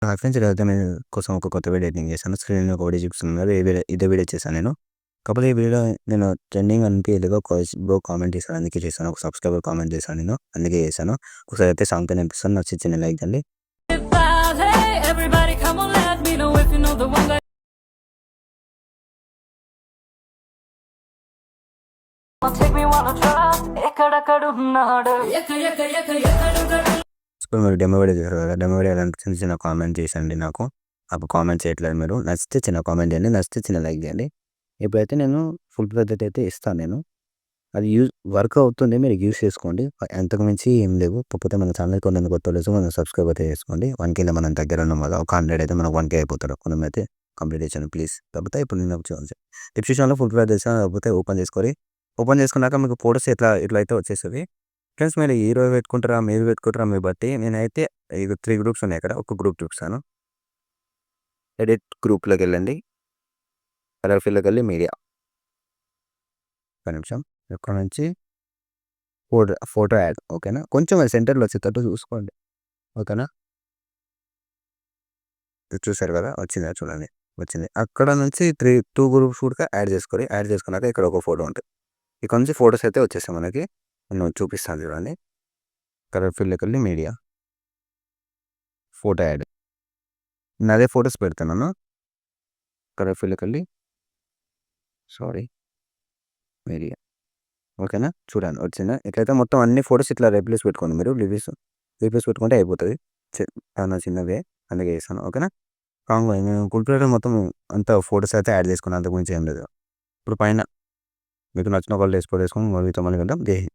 Hi friends, ఈరోజైతే మీ కోసం ఒక కొత్త వీడియో ఎడిటింగ్ చేశాను. స్క్రీన్‌లో ఒక వీడియో చూపిస్తుంది కదా! ఇదే వీడియో చేశాను నేను. కాకపోతే ఈ వీడియో నేను ట్రెండింగ్ అనిపియలేదు. బ్రో కామెంట్ చేశాడు అందుకే చేశాను. ఒక సబ్స్క్రైబర్ కామెంట్ చేశాను నేను. అందుకే చేశాను. ఒకసారి అయితే సాంగ్ పైన వినిపిస్తాను. నచ్చితే చిన్న లైక్ చేయండి. Everybody come on, let me know if you know the one that take me wanna try. ఎక్కడెక్కడున్నాడు ఇప్పుడు మీరు డెమో వీడియో చూసారు కదా! డెమో వీడియో ఎలా అనిపించింది చిన్న కామెంట్ చేసండి నాకు. అప్పుడు కామెంట్ చేయట్లేదు మీరు. నచ్చితే చిన్న కామెంట్ చేయండి. నచ్చితే చిన్న లైక్ చేయండి. ఇప్పుడైతే నేను ఫుల్ ప్రెజెంట్ అయితే ఇస్తాను నేను. అది వర్క్ అవుతుంది. మీరు యూజ్ చేసుకోండి. అంతకు మించి ఏం లేవు. కాకపోతే మన ఛానల్ కొంతమంది కొత్త వాళ్ళు మనం సబ్స్క్రైబ్ అయితే చేసుకోండి. 1,000 మనం దగ్గర ఉన్నాం కదా! ఒక 100 అయితే మనకు 1,000 అయిపోతారు. కొంతమంది కంప్లీట్ చేశాను ప్లీజ్. కాకపోతే ఇప్పుడు నేను డిస్క్రిప్షన్‌లో ఫుల్ ప్రైస్ చేశాను. కాకపోతే ఓపెన్ చేసుకున్నాక మీకు ఫోటోస్ ఇట్లా అయితే వచ్చేస్తది. ఫ్రెండ్స్ మీరు హీరో పెట్టుకుంటారా? మీరు పెట్టుకుంటారా? మీ బట్టి. నేనైతే 3 గ్రూప్స్ ఉన్నాయి ఇక్కడ. ఒక గ్రూప్ చూపిస్తాను. ఎడిట్ గ్రూప్‌లోకి వెళ్ళండి. కలర్ ఫిల్‌లోకి వెళ్ళి మీడియా. ఒక నిమిషం. ఇక్కడ నుంచి ఫోటో యాడ్. ఓకేనా? కొంచెం సెంటర్‌లో వచ్చేటట్టు చూసుకోండి. ఓకేనా? ఇది చూసారు కదా! వచ్చిందా చూడండి. వచ్చింది. అక్కడ నుంచి 2 గ్రూప్స్ కూడా యాడ్ చేసుకోండి. యాడ్ చేసుకున్నాక ఇక్కడ ఒక ఫోటో ఉంటుంది. ఇక్కడ నుంచి ఫోటోస్ అయితే వచ్చేస్తాయి మనకి. నేను చూపిస్తాను చూడండి. కలర్ ఫిల్‌లోకి వెళ్ళి మీడియా. Photo add. నేను అదే ఫోటోస్ పెడుతున్నాను. కలర్ ఫిల్‌లోకి వెళ్ళి మీడియా. ఓకేనా? చూడండి వచ్చిందా? ఇట్లయితే మొత్తం అన్ని ఫోటోస్ ఇట్లా రీప్లేస్ పెట్టుకోండి మీరు. రీప్లేస్ పెట్టుకుంటే అయిపోతుంది. చాలా చిన్నవే అందుకే చేస్తాను. ఓకేనా? కాంగో నేను ఫుల్ మొత్తం అంతా ఫోటోస్ అయితే యాడ్ చేసుకున్నాను. అంతకు మించి ఏం లేదు. ఇప్పుడు పైన మీకు నచ్చిన వాళ్ళు ఫోటో వేసుకొని మీతో మళ్ళీ వెళ్దాం. జై హింద్.